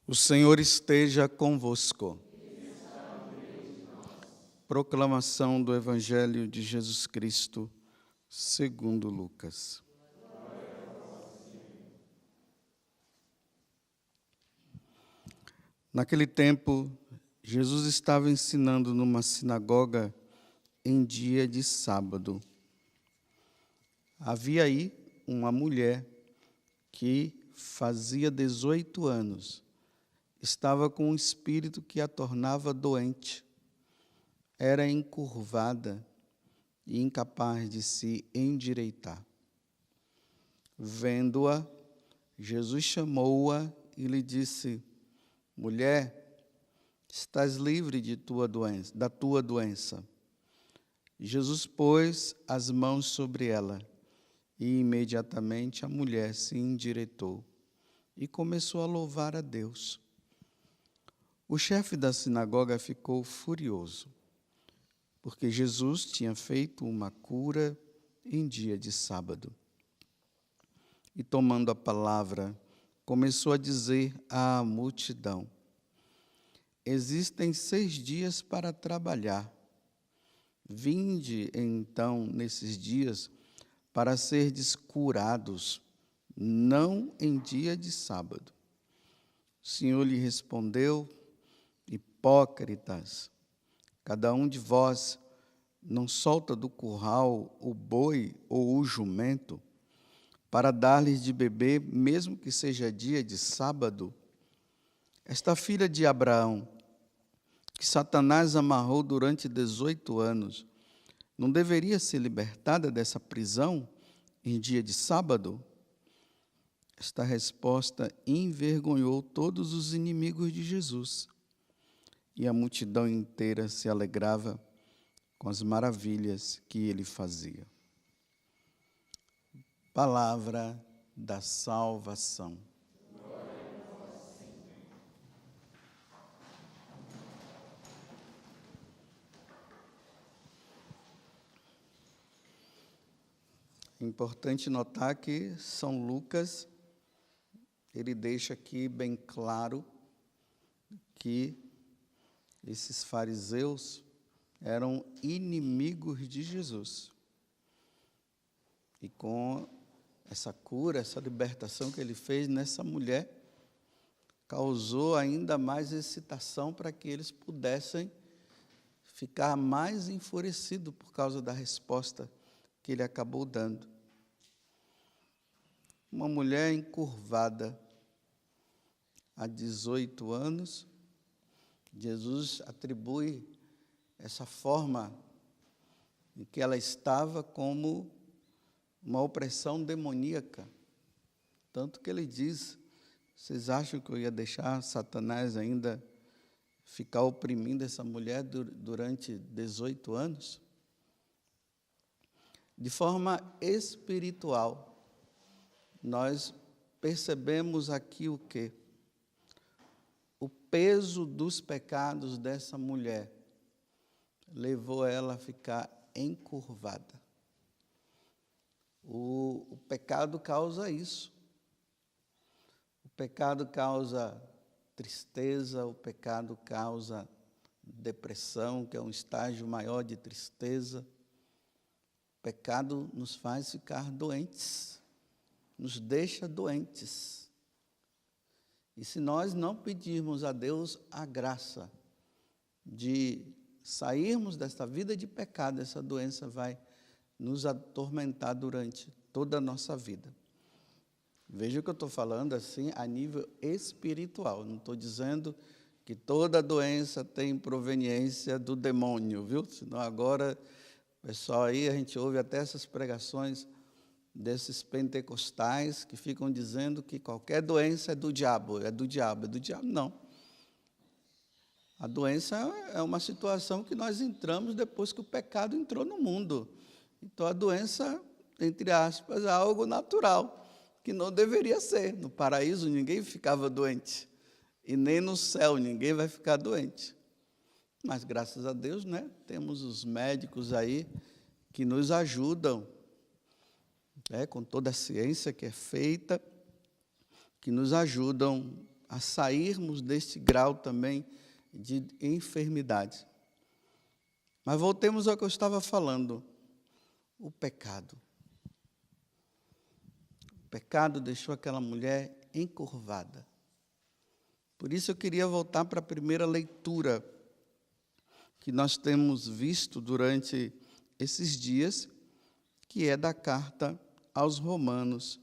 O Senhor esteja convosco. Proclamação do Evangelho de Jesus Cristo, segundo Lucas. Naquele tempo, Jesus estava ensinando numa sinagoga em dia de sábado. Havia aí uma mulher que fazia 18 anos. Estava com um espírito que a tornava doente. Era encurvada e incapaz de se endireitar. Vendo-a, Jesus chamou-a e lhe disse: Mulher, estás livre da tua doença. Jesus pôs as mãos sobre ela e imediatamente a mulher se endireitou e começou a louvar a Deus. O chefe da sinagoga ficou furioso, porque Jesus tinha feito uma cura em dia de sábado. E tomando a palavra, começou a dizer à multidão: Existem 6 dias para trabalhar. Vinde, então, nesses dias, para serdes curados, não em dia de sábado. O Senhor lhe respondeu: Hipócritas, cada um de vós não solta do curral o boi ou o jumento para dar-lhes de beber, mesmo que seja dia de sábado? Esta filha de Abraão, que Satanás amarrou durante 18 anos, não deveria ser libertada dessa prisão em dia de sábado? Esta resposta envergonhou todos os inimigos de Jesus. E a multidão inteira se alegrava com as maravilhas que ele fazia. Palavra da salvação. É importante notar que São Lucas, ele deixa aqui bem claro que esses fariseus eram inimigos de Jesus. E com essa cura, essa libertação que ele fez nessa mulher, causou ainda mais excitação para que eles pudessem ficar mais enfurecidos por causa da resposta que ele acabou dando. Uma mulher encurvada há 18 anos, Jesus atribui essa forma em que ela estava como uma opressão demoníaca. Tanto que ele diz: vocês acham que eu ia deixar Satanás ainda ficar oprimindo essa mulher durante 18 anos? De forma espiritual, nós percebemos aqui o quê? O peso dos pecados dessa mulher levou ela a ficar encurvada. O pecado causa isso. O pecado causa tristeza, o pecado causa depressão, que é um estágio maior de tristeza. O pecado nos faz ficar doentes, nos deixa doentes. E se nós não pedirmos a Deus a graça de sairmos desta vida de pecado, essa doença vai nos atormentar durante toda a nossa vida. Veja que eu estou falando assim a nível espiritual. Não estou dizendo que toda doença tem proveniência do demônio, viu? Senão agora, pessoal, aí a gente ouve até essas pregações desses pentecostais que ficam dizendo que qualquer doença é do diabo, é do diabo, é do diabo. Não. A doença é uma situação que nós entramos depois que o pecado entrou no mundo. Então, a doença, entre aspas, é algo natural, que não deveria ser. No paraíso, ninguém ficava doente. E nem no céu, ninguém vai ficar doente. Mas, graças a Deus, né, temos os médicos aí que nos ajudam, com toda a ciência que é feita, que nos ajudam a sairmos deste grau também de enfermidade. Mas voltemos ao que eu estava falando, o pecado. O pecado deixou aquela mulher encurvada. Por isso eu queria voltar para a primeira leitura que nós temos visto durante esses dias, que é da carta aos Romanos.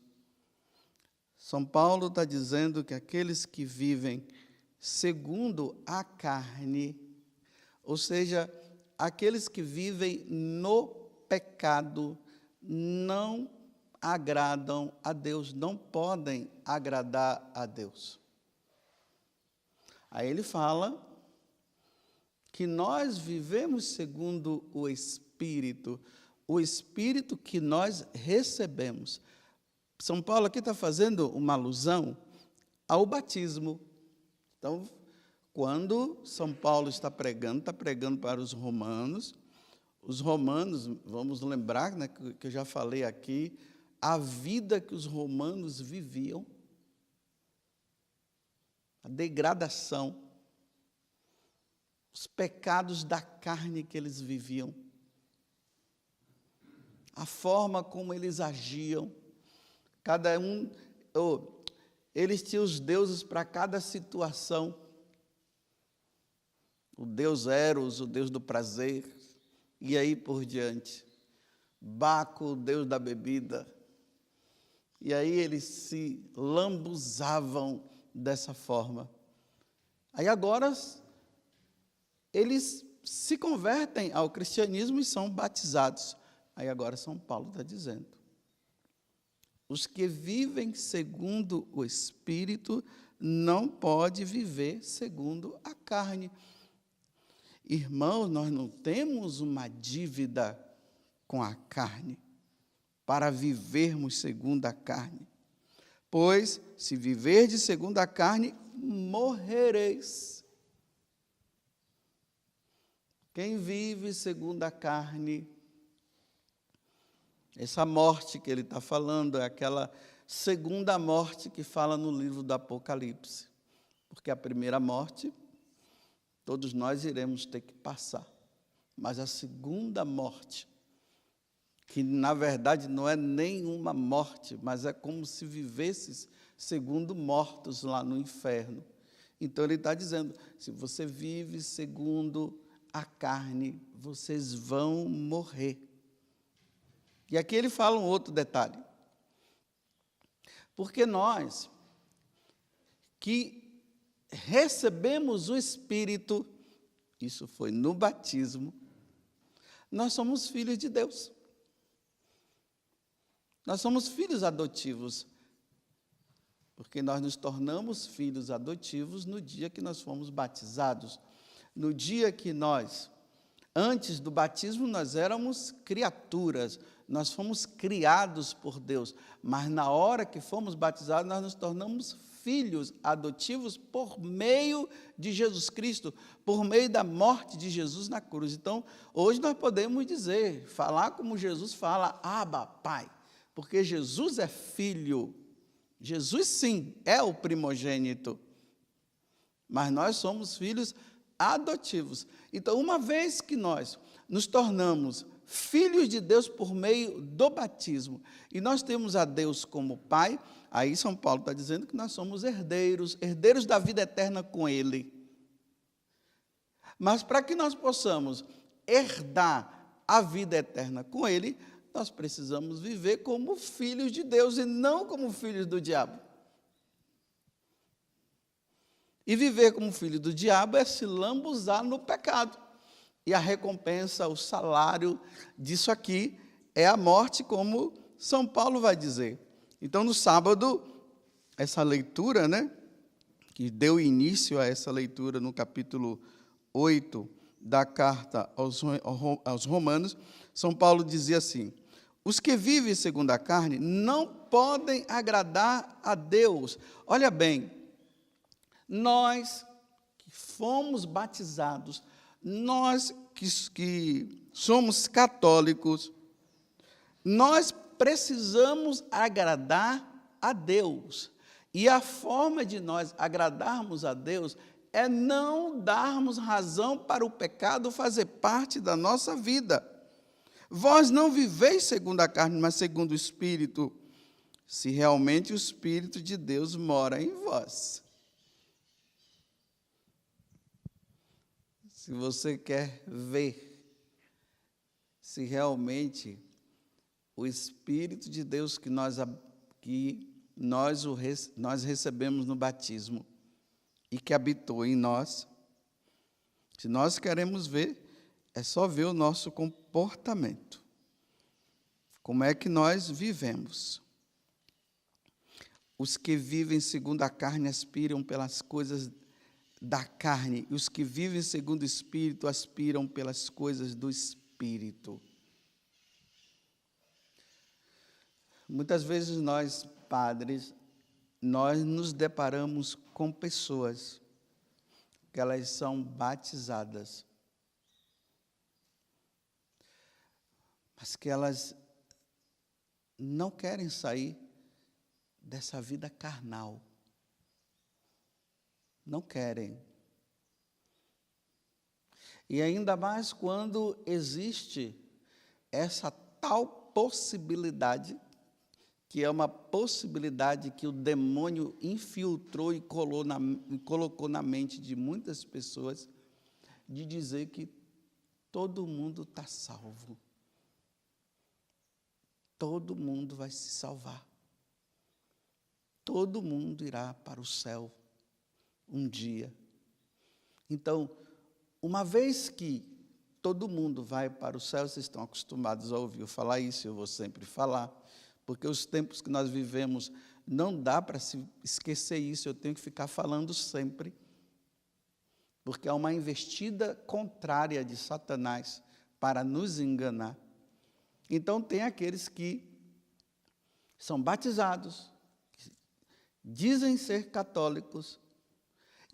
São Paulo está dizendo que aqueles que vivem segundo a carne, ou seja, aqueles que vivem no pecado, não agradam a Deus, não podem agradar a Deus. Aí ele fala que nós vivemos segundo o Espírito que nós recebemos. São Paulo aqui está fazendo uma alusão ao batismo. Então, quando São Paulo está pregando para os romanos, vamos lembrar, né, que eu já falei aqui, a vida que os romanos viviam, a degradação, os pecados da carne que eles viviam, a forma como eles agiam, cada um, eles tinham os deuses para cada situação, o deus Eros, o deus do prazer, e aí por diante, Baco, o deus da bebida, e aí eles se lambuzavam dessa forma. Aí agora eles se convertem ao cristianismo e são batizados. Aí agora São Paulo está dizendo: os que vivem segundo o Espírito não podem viver segundo a carne. Irmãos, nós não temos uma dívida com a carne para vivermos segundo a carne. Pois, se viverdes segundo a carne, morrereis. Quem vive segundo a carne, essa morte que ele está falando é aquela segunda morte que fala no livro do Apocalipse. Porque a primeira morte, todos nós iremos ter que passar. Mas a segunda morte, que na verdade não é nenhuma morte, mas é como se vivesses segundo mortos lá no inferno. Então ele está dizendo, se você vive segundo a carne, vocês vão morrer. E aqui ele fala um outro detalhe. Porque nós, que recebemos o Espírito, isso foi no batismo, nós somos filhos de Deus. Nós somos filhos adotivos, porque nós nos tornamos filhos adotivos no dia que nós fomos batizados. No dia que nós, antes do batismo, nós éramos criaturas, nós fomos criados por Deus, mas na hora que fomos batizados, nós nos tornamos filhos adotivos por meio de Jesus Cristo, por meio da morte de Jesus na cruz. Então, hoje nós podemos dizer, falar como Jesus fala, Abba, Pai, porque Jesus é filho. Jesus, sim, é o primogênito, mas nós somos filhos adotivos. Então, uma vez que nós nos tornamos filhos de Deus por meio do batismo, e nós temos a Deus como Pai, aí São Paulo está dizendo que nós somos herdeiros da vida eterna com Ele. Mas para que nós possamos herdar a vida eterna com Ele, nós precisamos viver como filhos de Deus e não como filhos do diabo. E viver como filho do diabo é se lambuzar no pecado. E a recompensa, o salário disso aqui é a morte, como São Paulo vai dizer. Então, no sábado, essa leitura, né, que deu início a essa leitura no capítulo 8 da carta aos Romanos, São Paulo dizia assim: os que vivem segundo a carne não podem agradar a Deus. Olha bem, nós que fomos batizados, nós que somos católicos, nós precisamos agradar a Deus. E a forma de nós agradarmos a Deus é não darmos razão para o pecado fazer parte da nossa vida. Vós não viveis segundo a carne, mas segundo o Espírito, se realmente o Espírito de Deus mora em vós. Se você quer ver se realmente o Espírito de Deus que nós recebemos no batismo e que habitou em nós, se nós queremos ver, é só ver o nosso comportamento. Como é que nós vivemos? Os que vivem segundo a carne aspiram pelas coisas da carne, e os que vivem segundo o Espírito aspiram pelas coisas do Espírito. Muitas vezes nós, padres, nós nos deparamos com pessoas que elas são batizadas, mas que elas não querem sair dessa vida carnal. Não querem. E ainda mais quando existe essa tal possibilidade, que é uma possibilidade que o demônio infiltrou e colocou na mente de muitas pessoas, de dizer que todo mundo está salvo. Todo mundo vai se salvar. Todo mundo irá para o céu um dia. Então, uma vez que todo mundo vai para o céu, vocês estão acostumados a ouvir eu falar isso, eu vou sempre falar, porque os tempos que nós vivemos, não dá para se esquecer isso, eu tenho que ficar falando sempre, porque há uma investida contrária de Satanás para nos enganar. Então, tem aqueles que são batizados, dizem ser católicos,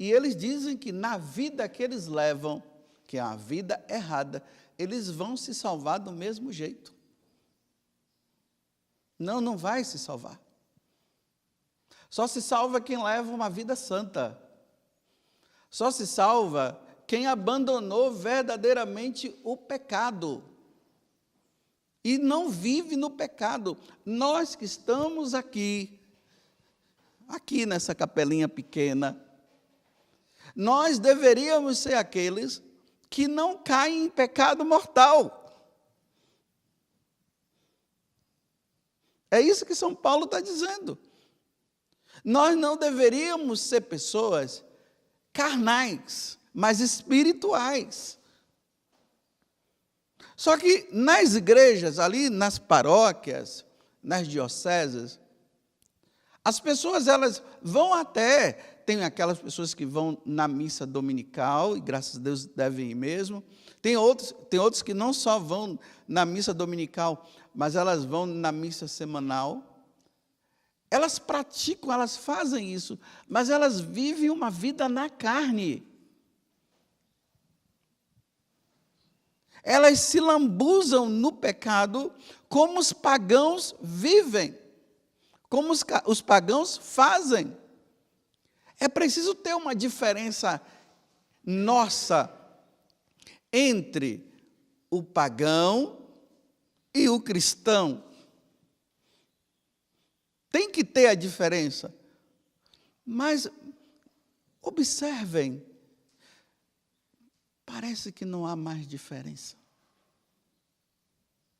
e eles dizem que na vida que eles levam, que é uma vida errada, eles vão se salvar do mesmo jeito. Não, não vai se salvar. Só se salva quem leva uma vida santa. Só se salva quem abandonou verdadeiramente o pecado e não vive no pecado. Nós que estamos aqui nessa capelinha pequena, nós deveríamos ser aqueles que não caem em pecado mortal. É isso que São Paulo está dizendo. Nós não deveríamos ser pessoas carnais, mas espirituais. Só que nas igrejas, ali nas paróquias, nas dioceses, as pessoas elas vão até, tem aquelas pessoas que vão na missa dominical, e graças a Deus devem ir mesmo, tem outros que não só vão na missa dominical, mas elas vão na missa semanal. Elas praticam, elas fazem isso, mas elas vivem uma vida na carne. Elas se lambuzam no pecado como os pagãos vivem, como os pagãos fazem. É preciso ter uma diferença nossa entre o pagão e o cristão. Tem que ter a diferença. Mas, observem, parece que não há mais diferença.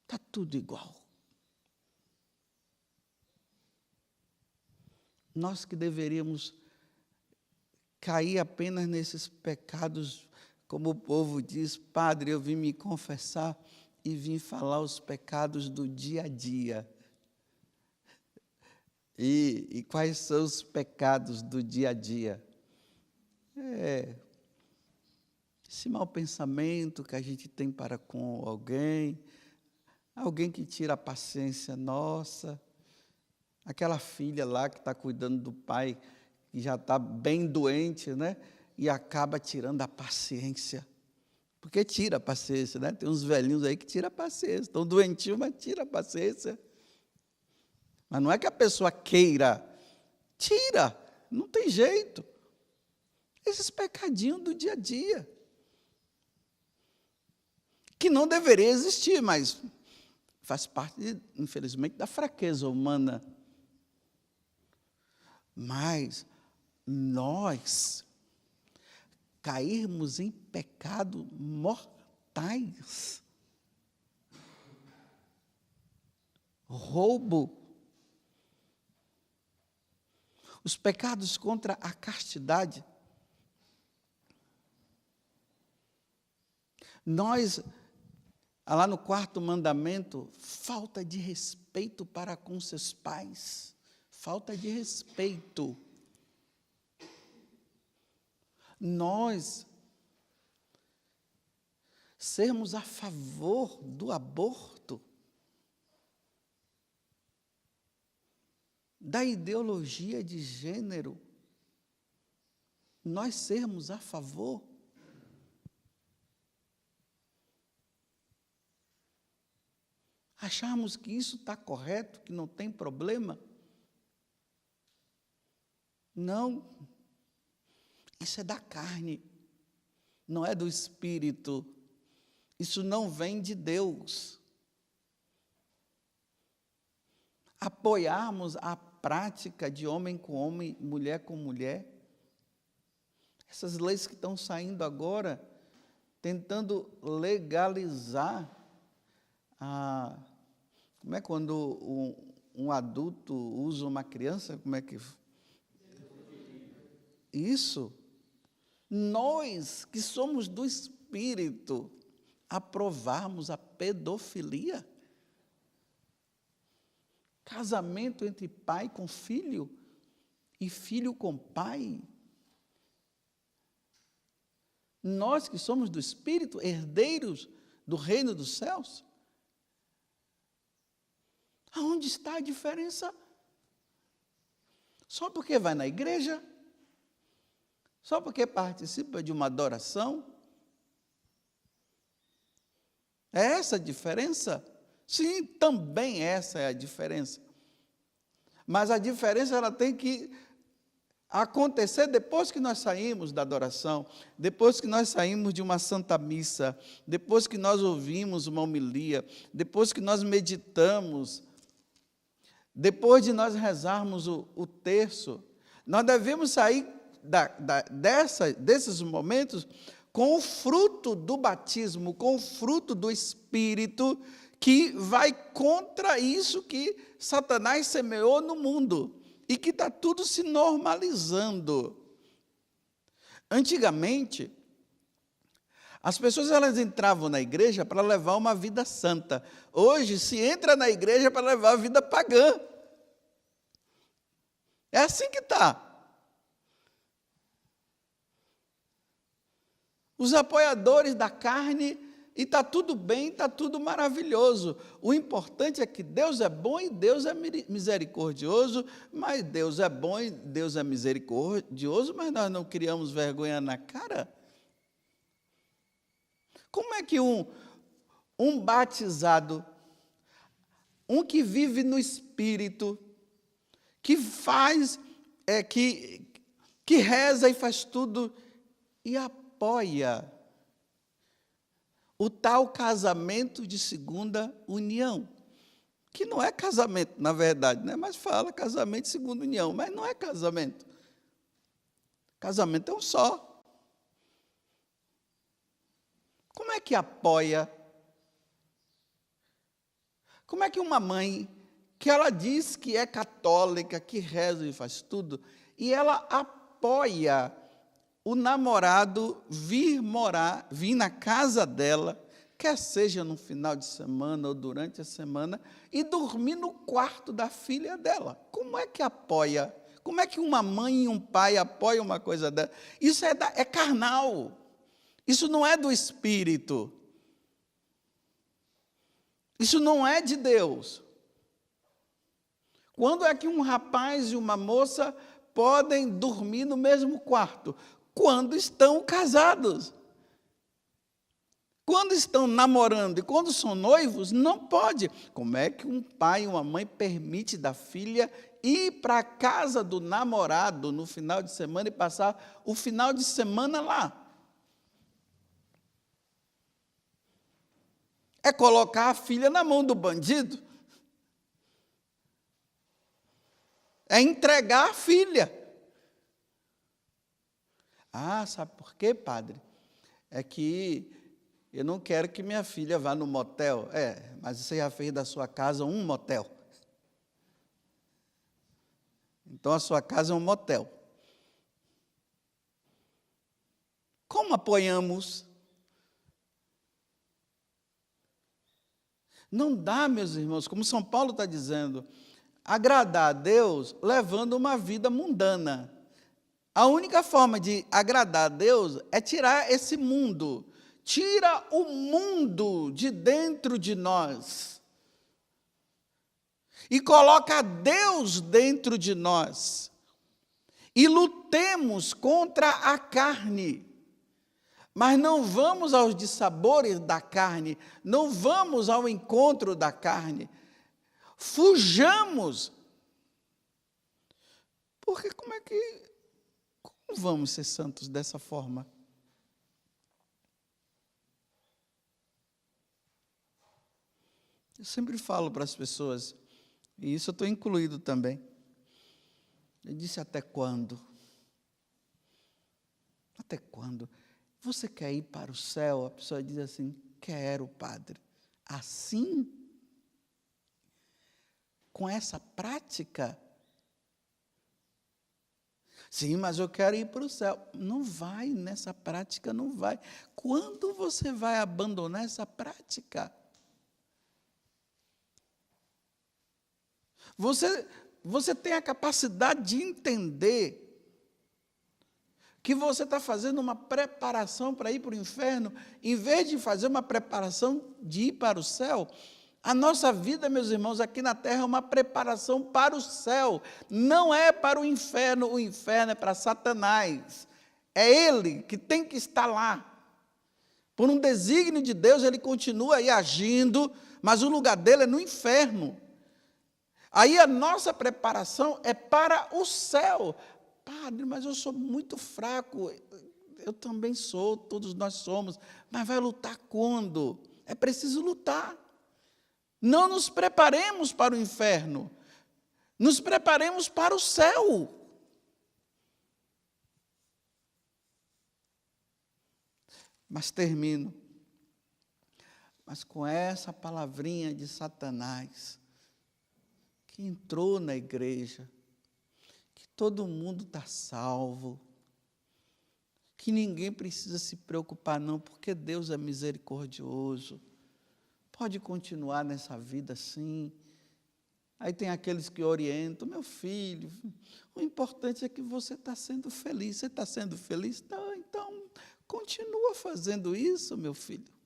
Está tudo igual. Nós que deveríamos cair apenas nesses pecados, como o povo diz, Padre, eu vim me confessar e vim falar os pecados do dia a dia. E quais são os pecados do dia a dia? Esse mau pensamento que a gente tem para com alguém que tira a paciência nossa, aquela filha lá que está cuidando do pai, que já está bem doente, né? E acaba tirando a paciência. Porque tira a paciência, né? Tem uns velhinhos aí que tiram a paciência, estão doentinhos, mas tira a paciência. Mas não é que a pessoa queira Tira, não tem jeito. Esses pecadinhos do dia a dia. Que não deveria existir, mas faz parte, infelizmente, da fraqueza humana. Mas nós cairmos em pecado mortais, roubo, os pecados contra a castidade, nós, lá no 4º mandamento, falta de respeito para com seus pais, falta de respeito. Nós sermos a favor do aborto, da ideologia de gênero, nós sermos a favor. Acharmos que isso está correto, que não tem problema. Não. Isso é da carne, não é do Espírito. Isso não vem de Deus. Apoiarmos a prática de homem com homem, mulher com mulher. Essas leis que estão saindo agora, tentando legalizar como é quando um adulto usa uma criança, como é que... Isso. Nós, que somos do Espírito, aprovarmos a pedofilia. Casamento entre pai com filho e filho com pai. Nós que somos do Espírito, herdeiros do reino dos céus. Aonde está a diferença? Só porque vai na igreja? Só porque participa de uma adoração? É essa a diferença? Sim, também essa é a diferença. Mas a diferença ela tem que acontecer depois que nós saímos da adoração, depois que nós saímos de uma santa missa, depois que nós ouvimos uma homilia, depois que nós meditamos, depois de nós rezarmos o terço. Nós devemos sair desses momentos com o fruto do batismo, com o fruto do Espírito, que vai contra isso que Satanás semeou no mundo e que está tudo se normalizando. Antigamente, as pessoas elas entravam na igreja para levar uma vida santa. Hoje, se entra na igreja para levar a vida pagã. É assim que está. Os apoiadores da carne, e está tudo bem, está tudo maravilhoso. O importante é que Deus é bom e Deus é misericordioso, mas Deus é bom e Deus é misericordioso, mas nós não criamos vergonha na cara. Como é que um batizado, um que vive no Espírito, que faz, que reza e faz tudo, e apoia o tal casamento de segunda união, que não é casamento, na verdade, né? Mas fala casamento de segunda união, mas não é casamento. Casamento é um só. Como é que apoia? Como é que uma mãe, que ela diz que é católica, que reza e faz tudo, e ela apoia o namorado vir na casa dela, quer seja no final de semana ou durante a semana, e dormir no quarto da filha dela? Como é que apoia? Como é que uma mãe e um pai apoiam uma coisa dessa? Isso é carnal. Isso não é do Espírito. Isso não é de Deus. Quando é que um rapaz e uma moça podem dormir no mesmo quarto? Quando estão casados. Quando estão namorando e quando são noivos, não pode. Como é que um pai e uma mãe permite da filha ir para a casa do namorado no final de semana e passar o final de semana lá. É colocar a filha na mão do bandido. É entregar a filha. Ah, sabe por quê, padre? É que eu não quero que minha filha vá no motel. Mas você já fez da sua casa um motel. Então a sua casa é um motel. Como apoiamos? Não dá, meus irmãos, como São Paulo está dizendo, agradar a Deus levando uma vida mundana. A única forma de agradar a Deus é tirar esse mundo. Tira o mundo de dentro de nós. E coloca Deus dentro de nós. E lutemos contra a carne. Mas não vamos aos dissabores da carne. Não vamos ao encontro da carne. Fujamos. Porque como vamos ser santos dessa forma? Eu sempre falo para as pessoas, e isso eu estou incluído também. Eu disse, até quando? Até quando? Você quer ir para o céu? A pessoa diz assim, quero, padre. Assim? Com essa prática? Sim, mas eu quero ir para o céu. Não vai, nessa prática não vai. Quando você vai abandonar essa prática? Você tem a capacidade de entender que você está fazendo uma preparação para ir para o inferno, em vez de fazer uma preparação de ir para o céu. A nossa vida, meus irmãos, aqui na terra é uma preparação para o céu, não é para o inferno é para Satanás. É ele que tem que estar lá. Por um desígnio de Deus, ele continua aí agindo, mas o lugar dele é no inferno. Aí a nossa preparação é para o céu. Padre, mas eu sou muito fraco. Eu também sou, todos nós somos. Mas vai lutar quando? É preciso lutar. Não nos preparemos para o inferno. Nos preparemos para o céu. Mas termino. Mas com essa palavrinha de Satanás, que entrou na igreja, que todo mundo está salvo, que ninguém precisa se preocupar não, porque Deus é misericordioso, pode continuar nessa vida assim. Aí tem aqueles que orientam, meu filho, o importante é que você está sendo feliz. Você está sendo feliz? Tá, então continua fazendo isso, meu filho.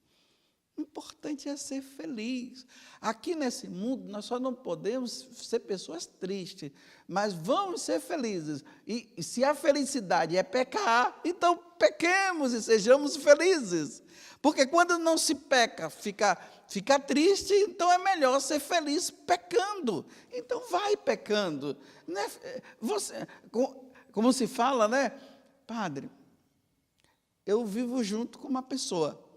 O importante é ser feliz. Aqui nesse mundo, nós só não podemos ser pessoas tristes, mas vamos ser felizes. E se a felicidade é pecar, então pequemos e sejamos felizes. Porque quando não se peca, fica triste, então é melhor ser feliz pecando. Então vai pecando. Né? Você, como se fala, né? Padre, eu vivo junto com uma pessoa.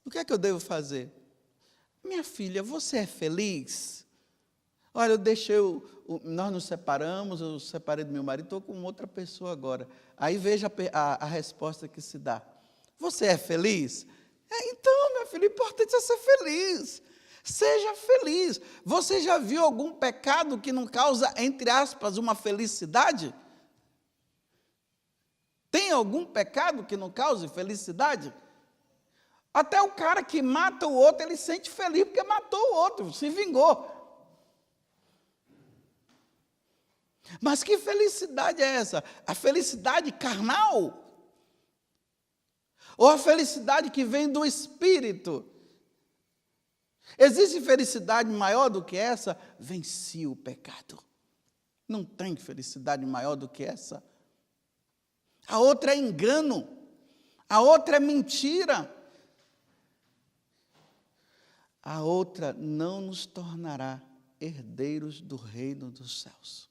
O que é que eu devo fazer? Minha filha, você é feliz? Olha, nós nos separamos, eu separei do meu marido, estou com outra pessoa agora. Aí veja a resposta que se dá. Você é feliz? Então, minha filha, o importante é ser feliz. Seja feliz. Você já viu algum pecado que não causa, entre aspas, uma felicidade? Tem algum pecado que não cause felicidade? Até o cara que mata o outro, ele sente feliz porque matou o outro, se vingou. Mas que felicidade é essa? A felicidade carnal? Ou a felicidade que vem do Espírito? Existe felicidade maior do que essa? Venci o pecado. Não tem felicidade maior do que essa. A outra é engano. A outra é mentira. a outra não nos tornará herdeiros do reino dos céus.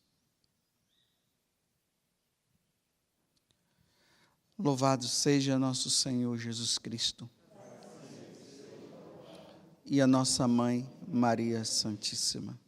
Louvado seja nosso Senhor Jesus Cristo e a nossa Mãe Maria Santíssima.